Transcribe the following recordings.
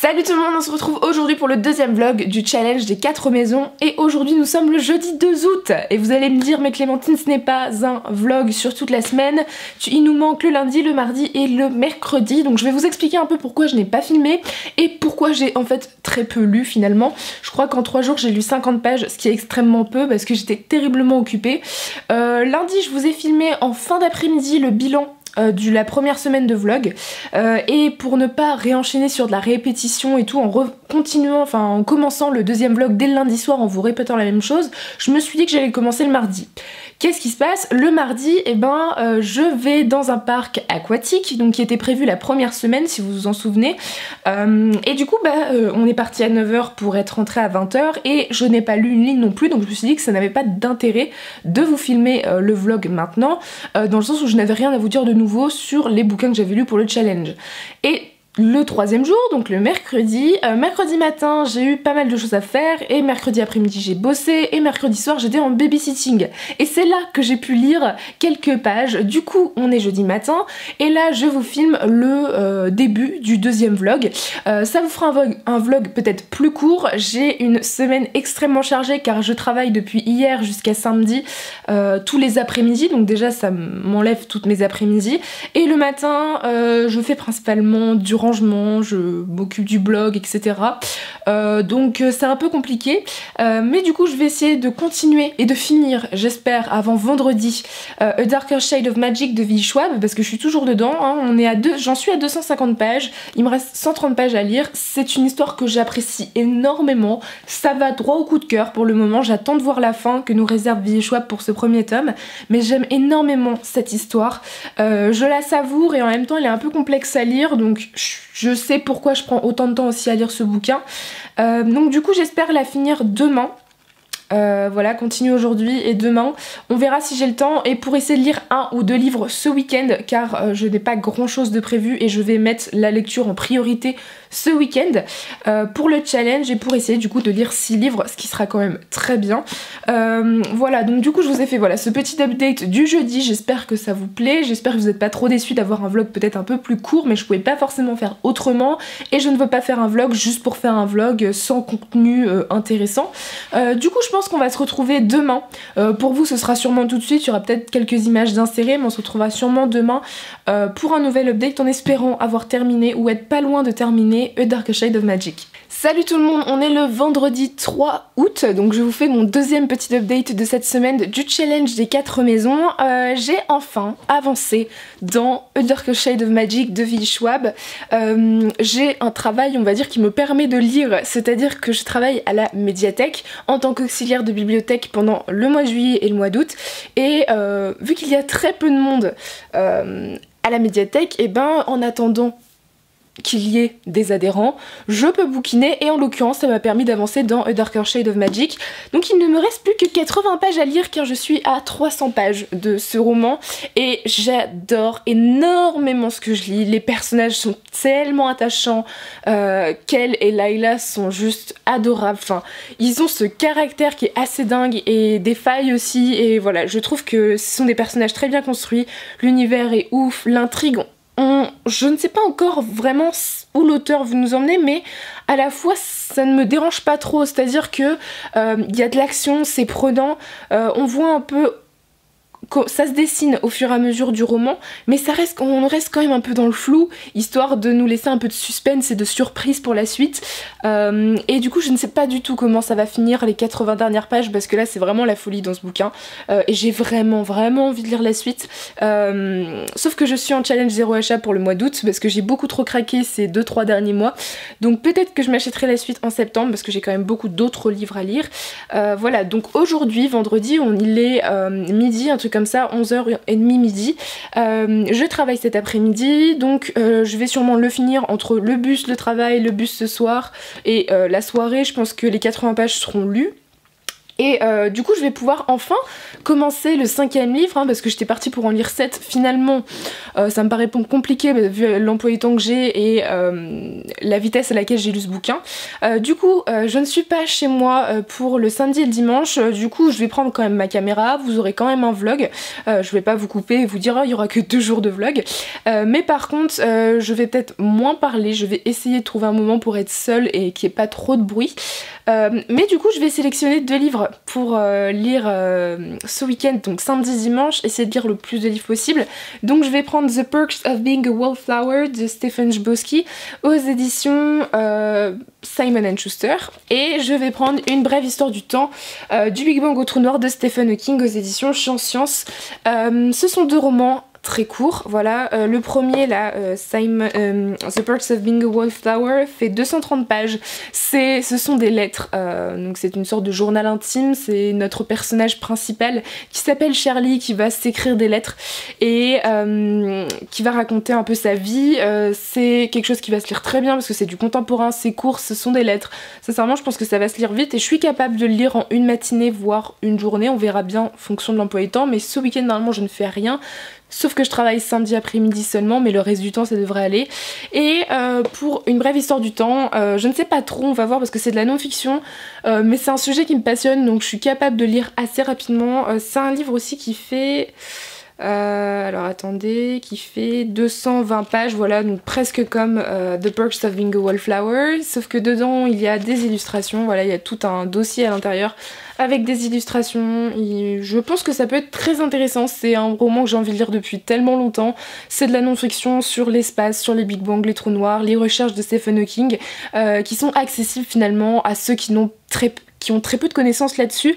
Salut tout le monde, on se retrouve aujourd'hui pour le deuxième vlog du challenge des 4 maisons et aujourd'hui nous sommes le jeudi 2 août et vous allez me dire mais Clémentine ce n'est pas un vlog sur toute la semaine, il nous manque le lundi, le mardi et le mercredi, donc je vais vous expliquer un peu pourquoi je n'ai pas filmé et pourquoi j'ai en fait très peu lu finalement. Je crois qu'en 3 jours j'ai lu 50 pages, ce qui est extrêmement peu parce que j'étais terriblement occupée. Lundi je vous ai filmé en fin d'après-midi le bilan de la première semaine de vlog et pour ne pas réenchaîner sur de la répétition et tout en commençant le deuxième vlog dès le lundi soir en vous répétant la même chose, je me suis dit que j'allais commencer le mardi. Qu'est-ce qui se passe? Le mardi, je vais dans un parc aquatique, donc qui était prévu la première semaine si vous vous en souvenez, et du coup on est parti à 9 h pour être rentré à 20 h et je n'ai pas lu une ligne non plus, donc je me suis dit que ça n'avait pas d'intérêt de vous filmer le vlog maintenant, dans le sens où je n'avais rien à vous dire de nouveau sur les bouquins que j'avais lus pour le challenge. Et le troisième jour, donc le mercredi, mercredi matin j'ai eu pas mal de choses à faire et mercredi après-midi j'ai bossé et mercredi soir j'étais en babysitting et c'est là que j'ai pu lire quelques pages. Du coup on est jeudi matin et là je vous filme le début du deuxième vlog. Ça vous fera un vlog peut-être plus court. J'ai une semaine extrêmement chargée car je travaille depuis hier jusqu'à samedi tous les après-midi, donc déjà ça m'enlève toutes mes après-midi et le matin je fais principalement du rangement, je m'occupe du blog, etc. Donc c'est un peu compliqué, mais du coup je vais essayer de continuer et de finir, j'espère, avant vendredi, A Darker Shade of Magic de V. Schwab, parce que je suis toujours dedans, hein. J'en suis à 250 pages, il me reste 130 pages à lire, c'est une histoire que j'apprécie énormément, ça va droit au coup de cœur pour le moment, j'attends de voir la fin que nous réserve V. Schwab pour ce premier tome, mais j'aime énormément cette histoire, je la savoure et en même temps elle est un peu complexe à lire, donc je sais pourquoi je prends autant de temps aussi à lire ce bouquin. Donc du coup j'espère la finir demain. Voilà, continue aujourd'hui et demain on verra si j'ai le temps, et pour essayer de lire 1 ou 2 livres ce week-end car je n'ai pas grand chose de prévu et je vais mettre la lecture en priorité ce week-end pour le challenge et pour essayer du coup de lire 6 livres, ce qui sera quand même très bien. Voilà, donc du coup je vous ai fait ce petit update du jeudi, j'espère que ça vous plaît, j'espère que vous n'êtes pas trop déçus d'avoir un vlog peut-être un peu plus court, mais je pouvais pas forcément faire autrement et je ne veux pas faire un vlog juste pour faire un vlog sans contenu intéressant. Du coup je pense qu'on va se retrouver demain, pour vous ce sera sûrement tout de suite, il y aura peut-être quelques images d'insérer, mais on se retrouvera sûrement demain pour un nouvel update en espérant avoir terminé ou être pas loin de terminer A Darker Shade of Magic. Salut tout le monde, on est le vendredi 3 août, donc je vous fais mon deuxième petit update de cette semaine du challenge des 4 maisons. J'ai enfin avancé dans A Darker Shade of Magic de V. Schwab. J'ai un travail, on va dire, qui me permet de lire, c'est-à-dire que je travaille à la médiathèque en tant qu'auxiliaire de bibliothèque pendant le mois de juillet et le mois d'août, et vu qu'il y a très peu de monde à la médiathèque, et en attendant qu'il y ait des adhérents, je peux bouquiner, et en l'occurrence ça m'a permis d'avancer dans A Darker Shade of Magic. Donc il ne me reste plus que 80 pages à lire car je suis à 300 pages de ce roman et j'adore énormément ce que je lis. Les personnages sont tellement attachants, Kel et Layla sont juste adorables, enfin ils ont ce caractère qui est assez dingue et des failles aussi, et voilà, je trouve que ce sont des personnages très bien construits, l'univers est ouf, l'intrigue, je ne sais pas encore vraiment où l'auteur veut nous emmener, mais à la fois ça ne me dérange pas trop, c'est-à-dire que il y a de l'action, c'est prenant, on voit un peu, ça se dessine au fur et à mesure du roman, mais on reste quand même un peu dans le flou, histoire de nous laisser un peu de suspense et de surprise pour la suite. Et du coup je ne sais pas du tout comment ça va finir les 80 dernières pages, parce que là c'est vraiment la folie dans ce bouquin, et j'ai vraiment envie de lire la suite. Sauf que je suis en challenge 0 achat pour le mois d'août, parce que j'ai beaucoup trop craqué ces 2-3 derniers mois, donc peut-être que je m'achèterai la suite en septembre, parce que j'ai quand même beaucoup d'autres livres à lire. Voilà, donc aujourd'hui, vendredi, il est midi, un truc comme ça, 11h30 midi. Je travaille cet après-midi, donc je vais sûrement le finir entre le bus, le travail, le bus ce soir et la soirée. Je pense que les 80 pages seront lues. Et du coup je vais pouvoir enfin commencer le 5e livre hein, parce que j'étais partie pour en lire 7. Finalement ça me paraît compliqué vu l'emploi du temps que j'ai et la vitesse à laquelle j'ai lu ce bouquin. Du coup je ne suis pas chez moi pour le samedi et le dimanche. Du coup je vais prendre quand même ma caméra, vous aurez quand même un vlog. Je vais pas vous couper et vous dire oh, il y aura que 2 jours de vlog. Mais par contre je vais peut-être moins parler, je vais essayer de trouver un moment pour être seule et qu'il n'y ait pas trop de bruit. Mais du coup je vais sélectionner 2 livres pour lire ce week-end, donc samedi dimanche, essayer de lire le plus de livres possible. Donc je vais prendre The Perks of Being a Wallflower de Stephen Chbosky aux éditions Simon & Schuster, et je vais prendre Une brève histoire du temps du Big Bang au trou noir de Stephen Hawking aux éditions Science. Ce sont 2 romans très court, voilà. Le premier là, The Perks of Being a Wallflower, fait 230 pages. Ce sont des lettres, donc c'est une sorte de journal intime. C'est notre personnage principal qui s'appelle Charlie qui va s'écrire des lettres et qui va raconter un peu sa vie. C'est quelque chose qui va se lire très bien parce que c'est du contemporain, c'est court, ce sont des lettres. Sincèrement je pense que ça va se lire vite et je suis capable de le lire en une matinée voire une journée, on verra bien en fonction de l'emploi du temps, mais ce week-end normalement je ne fais rien. Sauf que je travaille samedi après-midi seulement, mais le reste du temps ça devrait aller. Et pour Une brève histoire du temps, je ne sais pas trop, on va voir parce que c'est de la non-fiction, mais c'est un sujet qui me passionne donc je suis capable de lire assez rapidement. C'est un livre aussi qui fait... alors attendez, qui fait 220 pages, voilà, donc presque comme The Perks of Being a Wallflower, sauf que dedans il y a des illustrations, voilà, il y a tout un dossier à l'intérieur avec des illustrations. Je pense que ça peut être très intéressant, c'est un roman que j'ai envie de lire depuis tellement longtemps. C'est de la non-fiction sur l'espace, sur les Big Bang, les trous noirs, les recherches de Stephen Hawking, qui sont accessibles finalement à ceux qui ont très peu de connaissances là-dessus.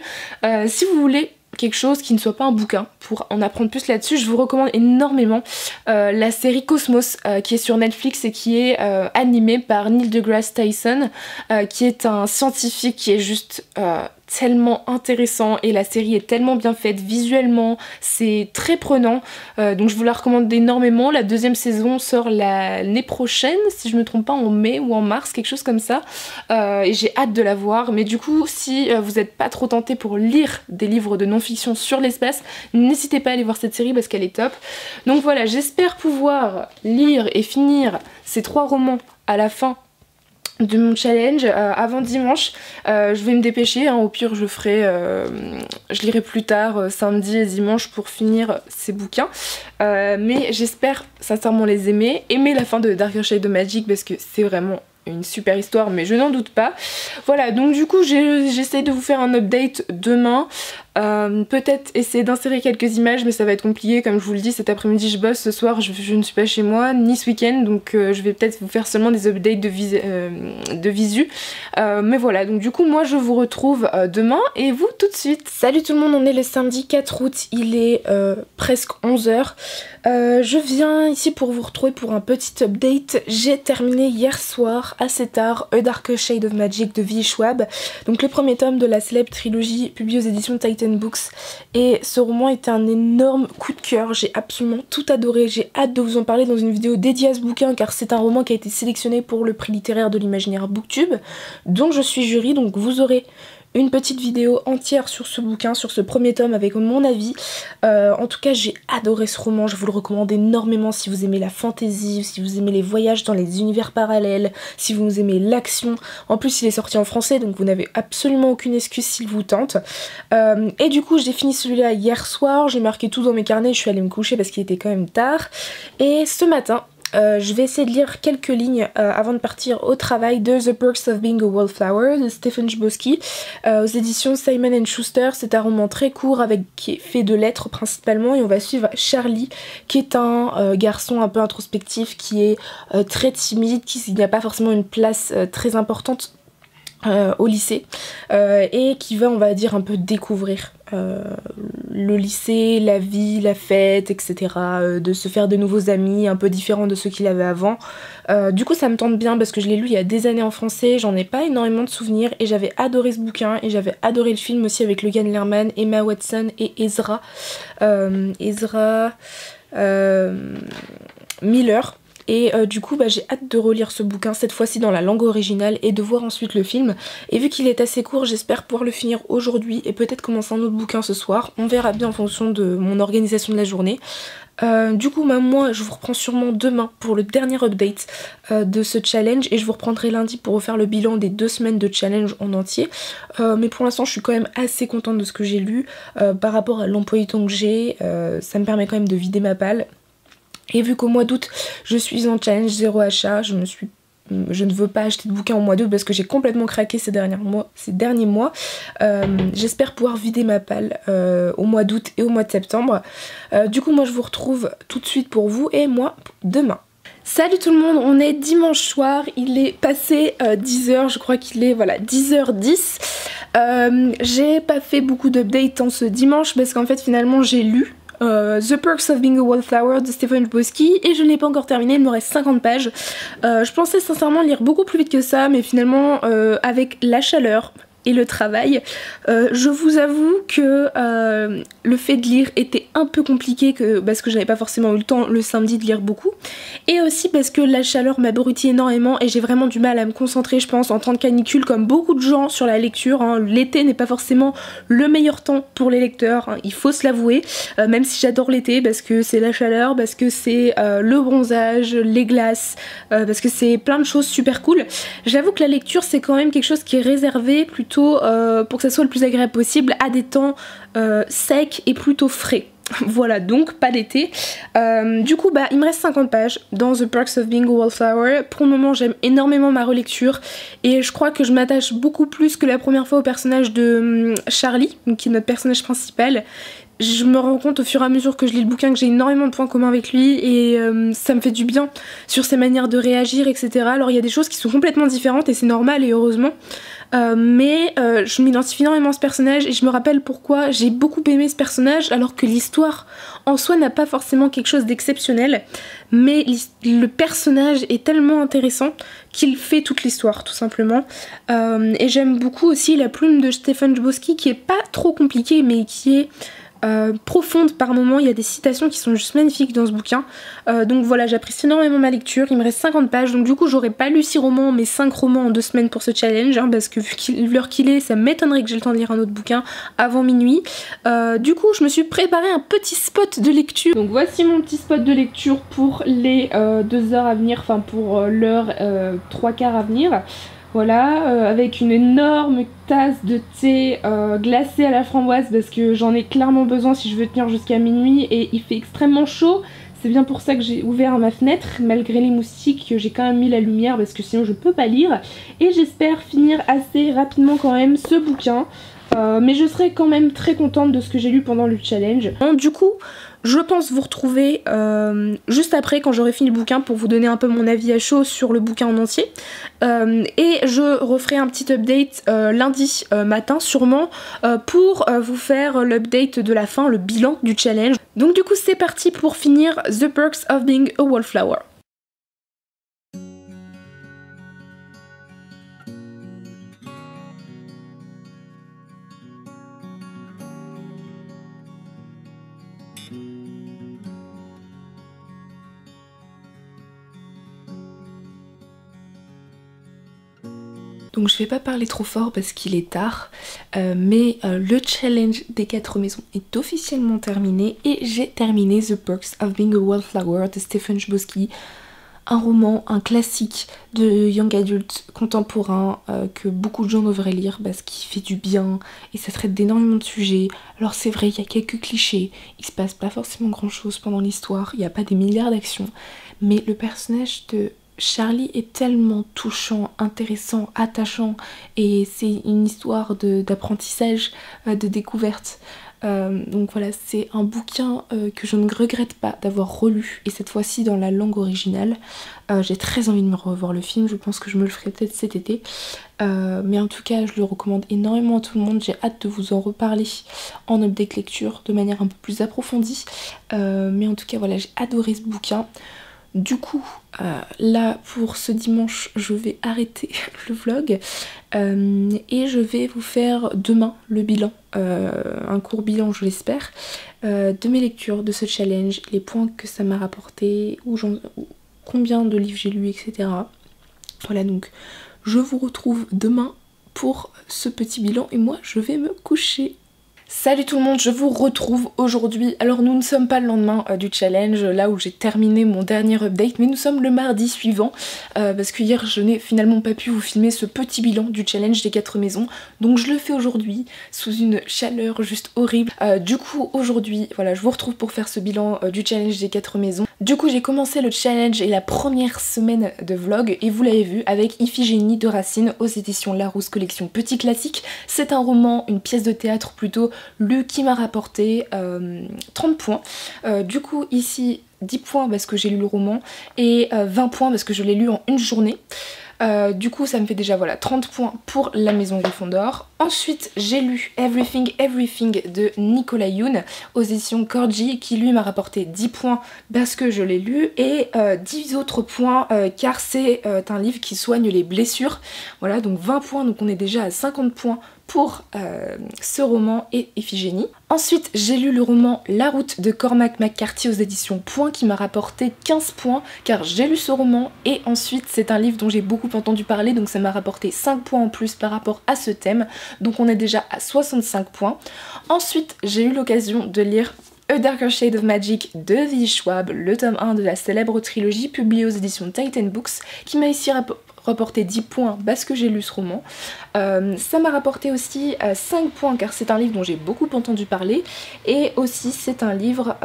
Si vous voulez quelque chose qui ne soit pas un bouquin pour en apprendre plus là-dessus, je vous recommande énormément la série Cosmos qui est sur Netflix et qui est animée par Neil deGrasse Tyson, qui est un scientifique qui est juste tellement intéressant et la série est tellement bien faite visuellement, c'est très prenant, donc je vous la recommande énormément. La 2e saison sort l'année prochaine, si je me trompe pas, en mai ou en mars, quelque chose comme ça, et j'ai hâte de la voir. Mais du coup si vous n'êtes pas trop tenté pour lire des livres de non-fiction sur l'espace, n'hésitez pas à aller voir cette série parce qu'elle est top. Donc voilà, j'espère pouvoir lire et finir ces 3 romans à la fin de mon challenge avant dimanche. Je vais me dépêcher, hein, au pire je lirai plus tard samedi et dimanche pour finir ces bouquins, mais j'espère sincèrement les aimer la fin de Darker Shade of Magic parce que c'est vraiment une super histoire, mais je n'en doute pas. Voilà, donc du coup j'essaie de vous faire un update demain. Peut-être essayer d'insérer quelques images, mais ça va être compliqué, comme je vous le dis, cet après-midi je bosse, ce soir je ne suis pas chez moi, ni ce week-end, donc je vais peut-être vous faire seulement des updates de visu. Mais voilà, donc du coup moi je vous retrouve demain et vous tout de suite. Salut tout le monde, on est le samedi 4 août, il est presque 11 h. Je viens ici pour vous retrouver pour un petit update. J'ai terminé hier soir assez tard A Darker Shade of Magic de V. Schwab, donc le premier tome de la célèbre trilogie publiée aux éditions Titan Books, et ce roman était un énorme coup de cœur, j'ai absolument tout adoré, j'ai hâte de vous en parler dans une vidéo dédiée à ce bouquin car c'est un roman qui a été sélectionné pour le prix littéraire de l'imaginaire Booktube dont je suis jury, donc vous aurez une petite vidéo entière sur ce bouquin, sur ce premier tome avec mon avis. En tout cas j'ai adoré ce roman, je vous le recommande énormément si vous aimez la fantasy, si vous aimez les voyages dans les univers parallèles, si vous aimez l'action. En plus il est sorti en français donc vous n'avez absolument aucune excuse s'il vous tente. Et du coup j'ai fini celui-là hier soir, j'ai marqué tout dans mes carnets, je suis allée me coucher parce qu'il était quand même tard. Et ce matin je vais essayer de lire quelques lignes avant de partir au travail de The Perks of Being a Wallflower de Stephen Chbosky aux éditions Simon & Schuster. C'est un roman très court qui est fait de lettres principalement, et on va suivre Charlie qui est un garçon un peu introspectif, qui est très timide, qui n'a pas forcément une place très importante au lycée, et qui va, on va dire, un peu découvrir le lycée, la vie, la fête, etc. De se faire de nouveaux amis un peu différents de ceux qu'il avait avant. Du coup ça me tente bien parce que je l'ai lu il y a des années en français, j'en ai pas énormément de souvenirs et j'avais adoré ce bouquin et j'avais adoré le film aussi avec Logan Lerman, Emma Watson et Ezra Miller. Et du coup bah, j'ai hâte de relire ce bouquin, cette fois-ci dans la langue originale, et de voir ensuite le film. Et vu qu'il est assez court, j'espère pouvoir le finir aujourd'hui et peut-être commencer un autre bouquin ce soir. On verra bien en fonction de mon organisation de la journée. Du coup bah, moi je vous reprends sûrement demain pour le dernier update de ce challenge, et je vous reprendrai lundi pour refaire le bilan des 2 semaines de challenge en entier. Mais pour l'instant je suis quand même assez contente de ce que j'ai lu par rapport à l'emploi du temps que j'ai. Ça me permet quand même de vider ma palle. Et vu qu'au mois d'août je suis en challenge 0 achat, je ne veux pas acheter de bouquins au mois d'août parce que j'ai complètement craqué ces derniers mois. J'espère pouvoir vider ma palle au mois d'août et au mois de septembre. Du coup moi je vous retrouve tout de suite pour vous et moi demain. Salut tout le monde, on est dimanche soir, il est passé 10h, je crois qu'il est voilà 10h10. J'ai pas fait beaucoup d'updates en ce dimanche parce qu'en fait finalement j'ai lu The Perks of Being a Wallflower de Stephen Chbosky et je ne l'ai pas encore terminé, il me reste 50 pages. Je pensais sincèrement lire beaucoup plus vite que ça, mais finalement avec la chaleur et le travail, je vous avoue que le fait de lire était un peu compliqué parce que j'avais pas forcément eu le temps le samedi de lire beaucoup, et aussi parce que la chaleur m'abrutit énormément et j'ai vraiment du mal à me concentrer, je pense, en temps de canicule, comme beaucoup de gens sur la lecture, hein. L'été n'est pas forcément le meilleur temps pour les lecteurs, hein, il faut se l'avouer, même si j'adore l'été parce que c'est la chaleur, parce que c'est le bronzage, les glaces, parce que c'est plein de choses super cool. J'avoue que la lecture c'est quand même quelque chose qui est réservé plutôt pour que ça soit le plus agréable possible à des temps secs et plutôt frais. Voilà, donc pas d'été. Du coup bah il me reste 50 pages dans The Perks of Being a Wallflower. Pour le moment j'aime énormément ma relecture et je crois que je m'attache beaucoup plus que la première fois au personnage de Charlie, qui est notre personnage principal. Je me rends compte au fur et à mesure que je lis le bouquin que j'ai énormément de points communs avec lui et ça me fait du bien sur ses manières de réagir, etc. Alors il y a des choses qui sont complètement différentes et c'est normal et heureusement, mais je m'identifie énormément à ce personnage et je me rappelle pourquoi j'ai beaucoup aimé ce personnage alors que l'histoire en soi n'a pas forcément quelque chose d'exceptionnel, mais le personnage est tellement intéressant qu'il fait toute l'histoire tout simplement. Et j'aime beaucoup aussi la plume de Stephen Chbosky qui est pas trop compliquée mais qui est profonde par moments. Il y a des citations qui sont juste magnifiques dans ce bouquin, donc voilà, j'apprécie énormément ma lecture. Il me reste 50 pages, donc du coup j'aurais pas lu 6 romans mais 5 romans en 2 semaines pour ce challenge, hein, parce que vu l'heure qu'il est, ça m'étonnerait que j'ai le temps de lire un autre bouquin avant minuit. Du coup je me suis préparé un petit spot de lecture, donc voici mon petit spot de lecture pour les 2 heures à venir, enfin pour l'heure 3/4 à venir. Voilà, avec une énorme tasse de thé glacé à la framboise parce que j'en ai clairement besoin si je veux tenir jusqu'à minuit et il fait extrêmement chaud. C'est bien pour ça que j'ai ouvert ma fenêtre malgré les moustiques, que j'ai quand même mis la lumière parce que sinon je peux pas lire. Et j'espère finir assez rapidement quand même ce bouquin. Mais je serai quand même très contente de ce que j'ai lu pendant le challenge. Donc, du coup, je pense vous retrouver juste après quand j'aurai fini le bouquin pour vous donner un peu mon avis à chaud sur le bouquin en entier. Et je referai un petit update lundi matin sûrement pour vous faire l'update de la fin, le bilan du challenge. Donc du coup c'est parti pour finir The Perks of Being a Wallflower. Donc je vais pas parler trop fort parce qu'il est tard, mais le challenge des 4 maisons est officiellement terminé et j'ai terminé The Perks of Being a Wallflower de Stephen Chbosky. Un roman, un classique de young adult contemporain que beaucoup de gens devraient lire parce qu'il fait du bien et ça traite d'énormément de sujets. Alors c'est vrai, il y a quelques clichés, il se passe pas forcément grand chose pendant l'histoire, il n'y a pas des milliards d'actions, mais le personnage de Charlie est tellement touchant, intéressant, attachant et c'est une histoire d'apprentissage, de découverte. Donc voilà, c'est un bouquin que je ne regrette pas d'avoir relu et cette fois-ci dans la langue originale. J'ai très envie de me revoir le film, je pense que je me le ferai peut-être cet été. Mais en tout cas je le recommande énormément à tout le monde, j'ai hâte de vous en reparler en update lecture de manière un peu plus approfondie. Mais en tout cas voilà, j'ai adoré ce bouquin. Du coup, là pour ce dimanche, je vais arrêter le vlog et je vais vous faire demain le bilan, un court bilan je l'espère, de mes lectures, de ce challenge, les points que ça m'a rapporté, où combien de livres j'ai lu, etc. Voilà, donc je vous retrouve demain pour ce petit bilan et moi je vais me coucher. Salut tout le monde, je vous retrouve aujourd'hui. Alors nous ne sommes pas le lendemain du challenge, là où j'ai terminé mon dernier update, mais nous sommes le mardi suivant, parce que hier je n'ai finalement pas pu vous filmer ce petit bilan du challenge des 4 maisons, donc je le fais aujourd'hui sous une chaleur juste horrible. Du coup aujourd'hui, voilà, je vous retrouve pour faire ce bilan du challenge des 4 maisons. Du coup j'ai commencé le challenge et la première semaine de vlog, et vous l'avez vu, avec Iphigénie de Racine aux éditions Larousse collection Petit Classique. C'est un roman, une pièce de théâtre plutôt, lu qui m'a rapporté 30 points. Du coup ici 10 points parce que j'ai lu le roman et 20 points parce que je l'ai lu en une journée. Du coup ça me fait déjà voilà 30 points pour la maison Gryffondor. Ensuite j'ai lu Everything Everything de Nicolas Yoon aux éditions Corgi, qui lui m'a rapporté 10 points parce que je l'ai lu, et 10 autres points car c'est un livre qui soigne les blessures. Voilà, donc 20 points, donc on est déjà à 50 points pour ce roman et Iphigénie. Ensuite j'ai lu le roman La Route de Cormac McCarthy aux éditions Point, qui m'a rapporté 15 points car j'ai lu ce roman, et ensuite c'est un livre dont j'ai beaucoup entendu parler, donc ça m'a rapporté 5 points en plus par rapport à ce thème, donc on est déjà à 65 points. Ensuite j'ai eu l'occasion de lire A Darker Shade of Magic de V. Schwab, le tome 1 de la célèbre trilogie publiée aux éditions Titan Books, qui m'a ici rapporté 10 points parce que j'ai lu ce roman. Ça m'a rapporté aussi 5 points car c'est un livre dont j'ai beaucoup entendu parler, et aussi c'est un livre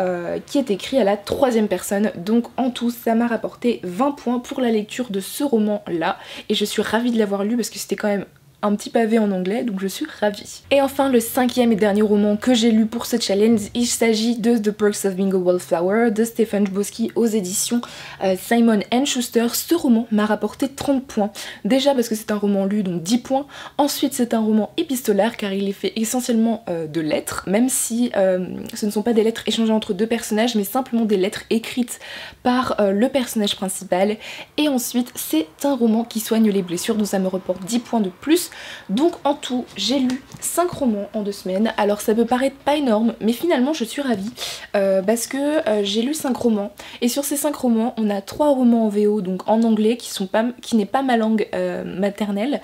qui est écrit à la 3e personne, donc en tout ça m'a rapporté 20 points pour la lecture de ce roman là, et je suis ravie de l'avoir lu parce que c'était quand même un petit pavé en anglais, donc je suis ravie. Et enfin le 5e et dernier roman que j'ai lu pour ce challenge, il s'agit de The Perks of Being a Wallflower de Stephen Chbosky aux éditions Simon & Schuster. Ce roman m'a rapporté 30 points, déjà parce que c'est un roman lu, donc 10 points. Ensuite c'est un roman épistolaire car il est fait essentiellement de lettres, même si ce ne sont pas des lettres échangées entre deux personnages, mais simplement des lettres écrites par le personnage principal. Et ensuite c'est un roman qui soigne les blessures, donc ça me rapporte 10 points de plus. Donc en tout j'ai lu 5 romans en 2 semaines. Alors ça peut paraître pas énorme, mais finalement je suis ravie parce que j'ai lu 5 romans, et sur ces 5 romans on a 3 romans en VO, donc en anglais, qui n'est pas ma langue maternelle,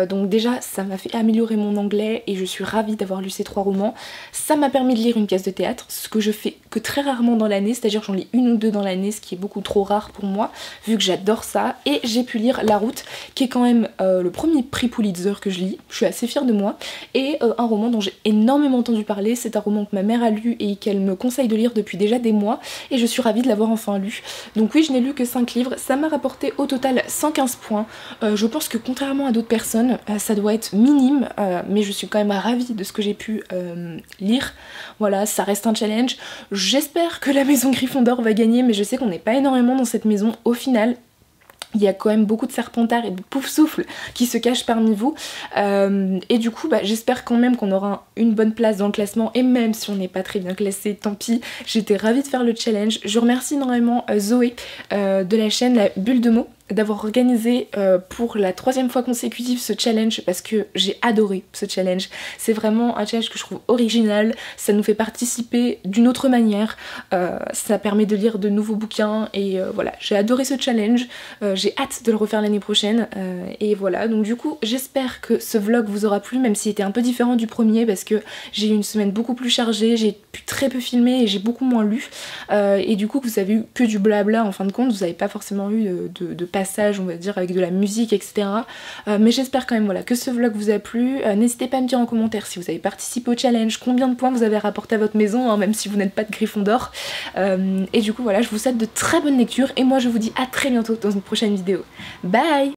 donc déjà ça m'a fait améliorer mon anglais et je suis ravie d'avoir lu ces 3 romans. Ça m'a permis de lire une pièce de théâtre, ce que je fais que très rarement dans l'année, c'est-à-dire j'en lis 1 ou 2 dans l'année, ce qui est beaucoup trop rare pour moi vu que j'adore ça. Et j'ai pu lire La Route, qui est quand même le premier prix Pulitzer que je lis, je suis assez fière de moi, et un roman dont j'ai énormément entendu parler. C'est un roman que ma mère a lu et qu'elle me conseille de lire depuis déjà des mois, et je suis ravie de l'avoir enfin lu. Donc oui, je n'ai lu que 5 livres, ça m'a rapporté au total 115 points. Je pense que contrairement à d'autres personnes, ça doit être minime, mais je suis quand même ravie de ce que j'ai pu lire. Voilà, ça reste un challenge. J'espère que la maison Gryffondor va gagner, mais je sais qu'on n'est pas énormément dans cette maison au final. Il y a quand même beaucoup de serpentards et de poufsouffles qui se cachent parmi vous, et du coup j'espère quand même qu'on aura une bonne place dans le classement, et même si on n'est pas très bien classé, tant pis. J'étais ravie de faire le challenge. Je remercie énormément Zoé de la chaîne La Bulle de Mots d'avoir organisé pour la 3e fois consécutive ce challenge, parce que j'ai adoré ce challenge. C'est vraiment un challenge que je trouve original, ça nous fait participer d'une autre manière, ça permet de lire de nouveaux bouquins, et voilà, j'ai adoré ce challenge, j'ai hâte de le refaire l'année prochaine, et voilà. Donc du coup j'espère que ce vlog vous aura plu, même s'il était un peu différent du premier parce que j'ai eu une semaine beaucoup plus chargée, j'ai pu très peu filmer et j'ai beaucoup moins lu, et du coup vous avez eu que du blabla en fin de compte, vous n'avez pas forcément eu de passage on va dire avec de la musique, etc. Mais j'espère quand même voilà que ce vlog vous a plu. N'hésitez pas à me dire en commentaire si vous avez participé au challenge, combien de points vous avez rapporté à votre maison, hein, même si vous n'êtes pas de Gryffondor. Et du coup voilà, je vous souhaite de très bonnes lectures, et moi je vous dis à très bientôt dans une prochaine vidéo. Bye!